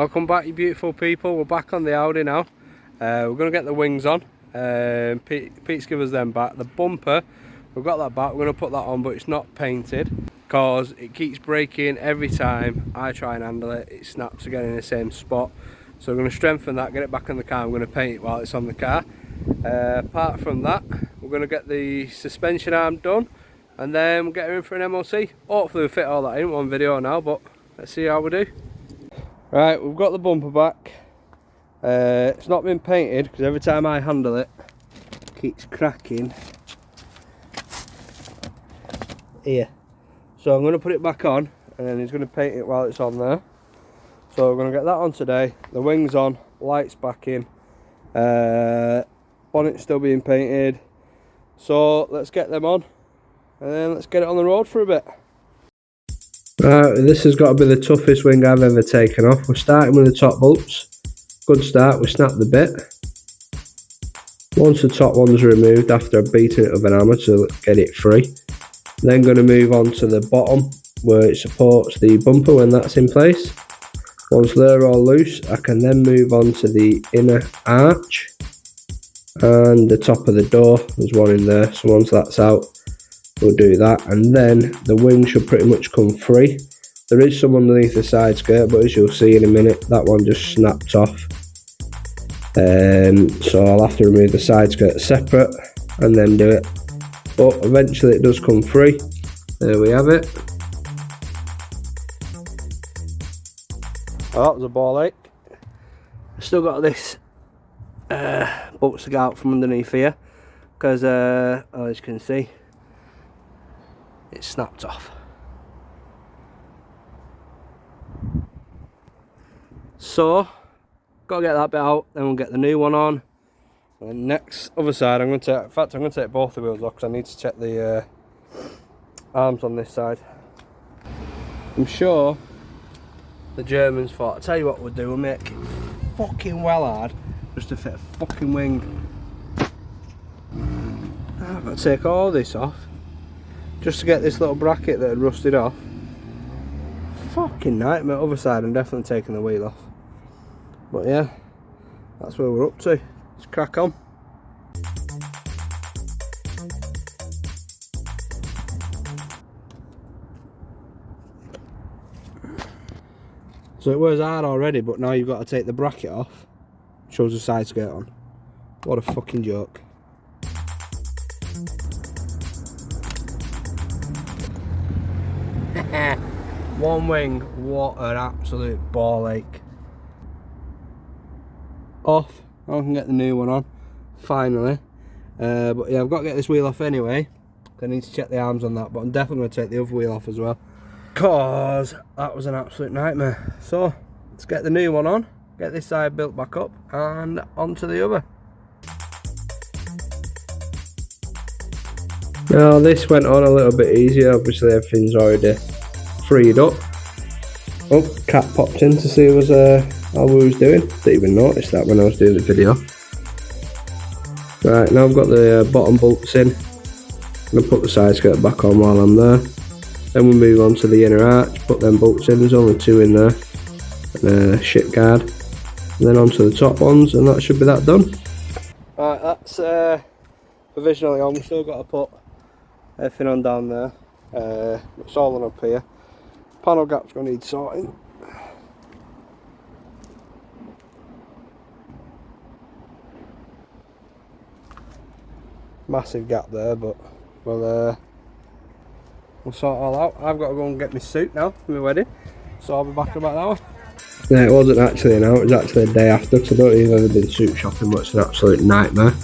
Welcome back, you beautiful people. We're back on the Audi now. We're going to get the wings on. Pete's given us them back. The bumper, we've got that back. We're going to put that on, but it's not painted because it keeps breaking every time I try and handle it. It snaps again in the same spot. So we're going to strengthen that, get it back on the car. I'm going to paint it while it's on the car. Apart from that, we're going to get the suspension arm done, and then we'll get her in for an MOC. Hopefully we'll fit all that in one video now, but let's see how we do. Right, we've got the bumper back. It's not been painted because every time I handle it, it keeps cracking here. So I'm going to put it back on, and then he's going to paint it while it's on there. So we're going to get that on today. The wings on, lights back in, bonnet's still being painted. So let's get them on, and then let's get it on the road for a bit. Right, this has got to be the toughest wing I've ever taken off. We're starting with the top bolts. Good start, we snap the bit. Once the top one's removed, after I've beaten it with an hammer to get it free, then going to move on to the bottom where it supports the bumper when that's in place. Once they're all loose, I can then move on to the inner arch and the top of the door. There's one in there, so once that's out, we'll do that, and then the wing should pretty much come free. There is some underneath the side skirt, but as you'll see in a minute, that one just snapped off. So I'll have to remove the side skirt separate and then do it. But eventually it does come free. There we have it. Oh, that was a ball ache. I've still got this bolts to go out from underneath here because, as you can see, it snapped off. So, gotta get that bit out, then we'll get the new one on. And next, other side, I'm going to take both the wheels off because I need to check the arms on this side. I'm sure the Germans thought, I'll tell you what we'll do, we'll make it fucking well hard just to fit a fucking wing. I've got to take all this off just to get this little bracket that had rusted off. Fucking nightmare. Other side, I'm definitely taking the wheel off. But yeah, that's where we're up to. Let's crack on. So it was hard already, but now you've got to take the bracket off. Shows the side skirt on. What a fucking joke. One wing, what an absolute ball ache. Off, I can get the new one on, finally. But yeah, I've got to get this wheel off anyway. I need to check the arms on that, but I'm definitely going to take the other wheel off as well, because that was an absolute nightmare. So, let's get the new one on, get this side built back up, and onto the other. Now this went on a little bit easier, obviously everything's already freed up. Oh, cat popped in to see how we was doing. Didn't even notice that when I was doing the video. Right, now I've got the bottom bolts in. I'm going to put the side skirt back on while I'm there. Then we'll move on to the inner arch, put them bolts in, there's only two in there. And a ship guard. And then onto the top ones, and that should be that done. Right, that's provisionally on. We've still got to put everything on down there. It's all on up here. Panel gap's going to need sorting. Massive gap there, but we'll sort it all out. I've got to go and get my suit now for my wedding, so I'll be back in about an hour. Yeah, it wasn't actually an hour, it was actually a day after, because I don't think I've ever been suit shopping, but it's an absolute nightmare.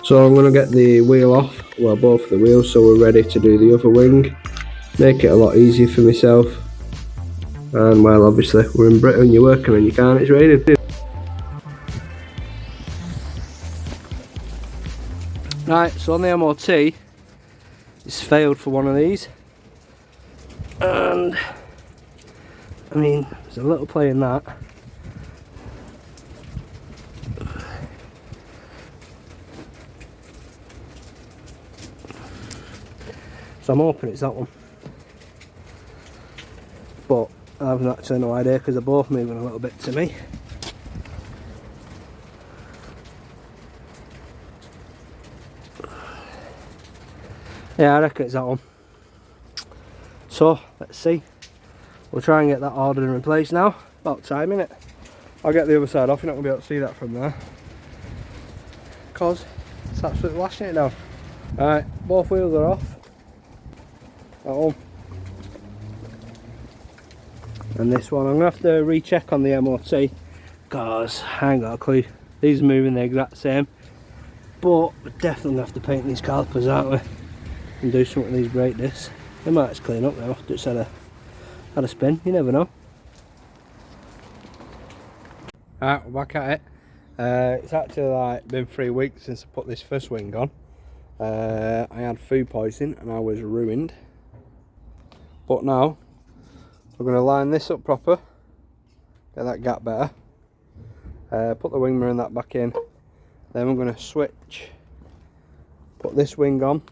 So I'm going to get the wheel off, well, both of the wheels, so we're ready to do the other wing. Make it a lot easier for myself. And well, obviously we're in Britain, you're working and you can't, it's raining. Right, so on the MOT, it's failed for one of these. And I mean, there's a little play in that. So I'm hoping it's that one. But I've actually no idea because they're both moving a little bit to me. Yeah, I reckon it's that one. So, let's see. We'll try and get that ordered and replaced now. About time, innit? I'll get the other side off, you're not going to be able to see that from there. Because it's absolutely lashing it down. Alright, both wheels are off. At home. And this one, I'm going to have to recheck on the MOT. Because I ain't got a clue. These are moving the exact same. But we're definitely going to have to paint these calipers, aren't we? And do something with these brake discs. They might just clean up now. Just had a spin, you never know. Alright, we're back at it. It's actually like been 3 weeks since I put this first wing on. I had food poisoning and I was ruined. But now we're going to line this up proper, get that gap better, put the wing mirror and that back in. Then we're going to switch, put this wing on,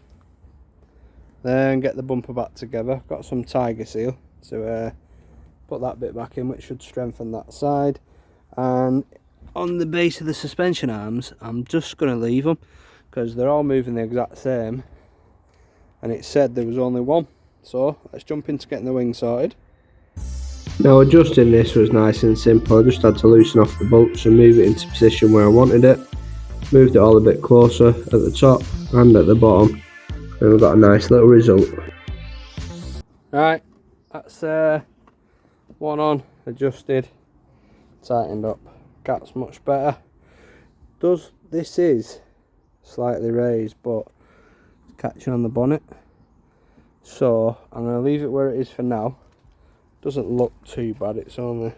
then get the bumper back together. Got some tiger seal to put that bit back in, which should strengthen that side. And on the base of the suspension arms, I'm just going to leave them because they're all moving the exact same, and it said there was only one. So let's jump into getting the wing sorted. Now adjusting this was nice and simple. I just had to loosen off the bolts and move it into position where I wanted it. Moved it all a bit closer at the top and at the bottom, and we've got a nice little result. Right, that's one on, adjusted, tightened up. Gap's much better. This is slightly raised, but it's catching on the bonnet. So I'm going to leave it where it is for now. Doesn't look too bad, it's only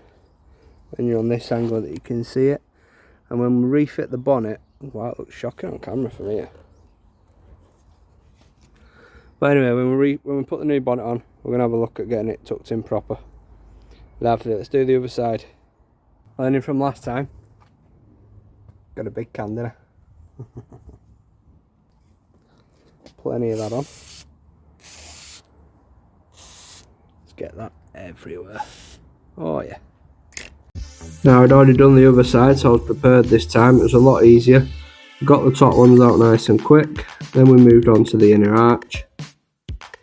when you're on this angle that you can see it. And when we refit the bonnet, wow, it looks shocking on camera from here. But anyway, when we put the new bonnet on, we're going to have a look at getting it tucked in proper. Lovely, let's do the other side. Learning from last time. Got a big can, didn't I? Plenty of that on. Let's get that everywhere. Oh yeah. Now I'd already done the other side, so I was prepared this time. It was a lot easier. Got the top ones out nice and quick. Then we moved on to the inner arch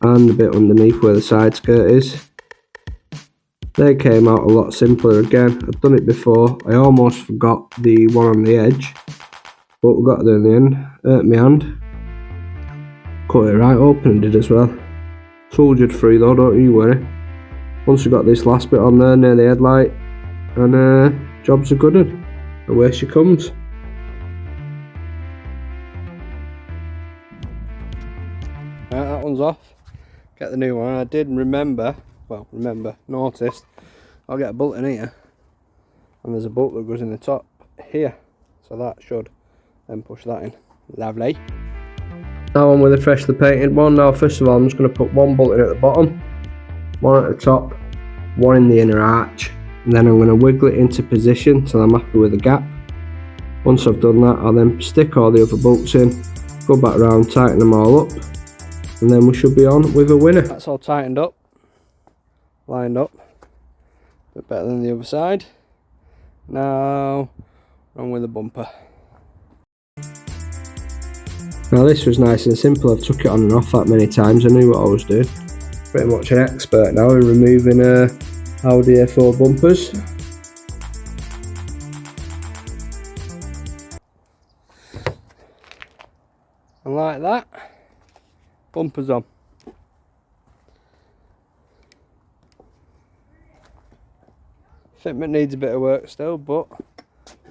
and the bit underneath where the side skirt is. They came out a lot simpler again. I've done it before. I almost forgot the one on the edge, but we got there in the end. Hurt my hand. Cut it right open and did as well. Soldiered through though, don't you worry. Once we got this last bit on there near the headlight, and job's a good one. Away she comes. Right, that one's off. Get the new one. I did noticed I'll get a bolt in here, and there's a bolt that goes in the top here, so that should then push that in. Lovely. That one with a freshly painted one. Now first of all, I'm just going to put one bolt in at the bottom, one at the top, one in the inner arch, and then I'm going to wiggle it into position till I'm happy with the gap. Once I've done that, I'll then stick all the other bolts in, go back around, tighten them all up, and then we should be on with a winner. That's all tightened up, lined up, a bit better than the other side. Now on with the bumper. Now this was nice and simple. I've took it on and off that many times. I knew what I was doing. Pretty much an expert now in removing Audi A4 bumpers. And like that, bumpers on. Fitment needs a bit of work still, but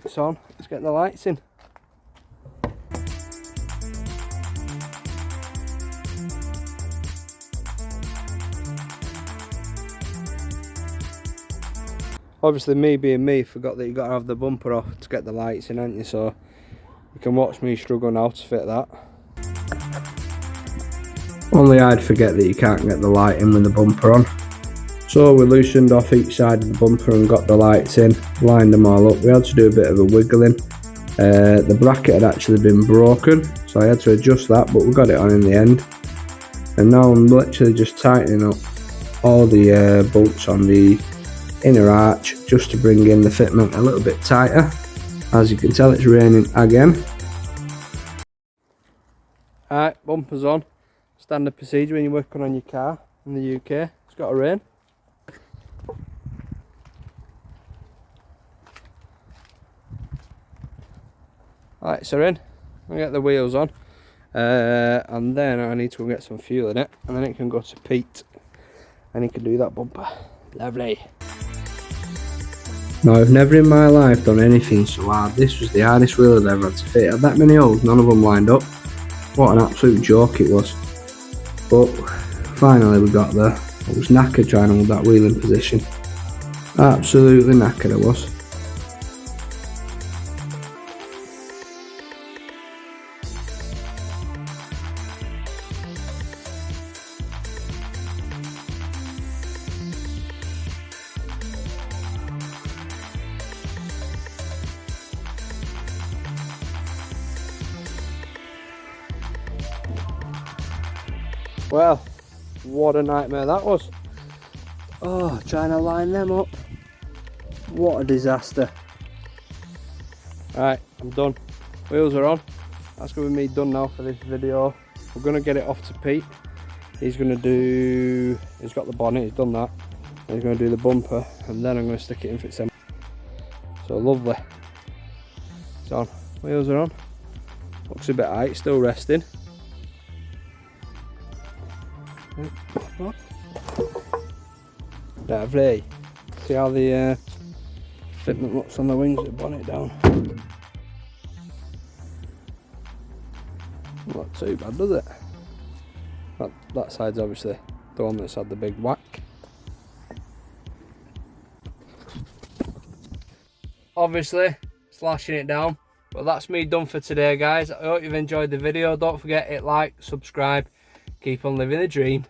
it's on. Let's get the lights in. Obviously, me being me, forgot that you got to have the bumper off to get the lights in, haven't you? So you can watch me struggle now to fit that. Only I'd forget that you can't get the light in with the bumper on. So we loosened off each side of the bumper and got the lights in, lined them all up. We had to do a bit of a wiggling. The bracket had actually been broken, so I had to adjust that, but we got it on in the end. And now I'm literally just tightening up all the bolts on the inner arch just to bring in the fitment a little bit tighter. As you can tell, it's raining again. Alright, bumpers on. Standard procedure when you're working on your car in the UK. It's got to rain. Alright, so in. I'll get the wheels on. And then I need to go get some fuel in it. And then it can go to Pete. And he can do that bumper. Lovely. Now, I've never in my life done anything so hard. This was the hardest wheel I've ever had to fit. I had that many holes, none of them lined up. What an absolute joke it was. But finally we got there. I was knackered trying to hold that wheel in position. Absolutely knackered I was. Well, what a nightmare that was. Oh, trying to line them up. What a disaster. Right, I'm done. Wheels are on. That's going to be me done now for this video. We're going to get it off to Pete. He's going to do, he's got the bonnet, he's done that. And he's going to do the bumper, and then I'm going to stick it in for its. So lovely. It's on. Wheels are on. Looks a bit high, it's still resting. Lovely. See how the fitment looks on the wings with the bonnet down. Not too bad, does it? That side's obviously the one that's had the big whack. Obviously slashing it down, but that's me done for today, guys. I hope you've enjoyed the video. Don't forget, hit like, subscribe, keep on living the dream.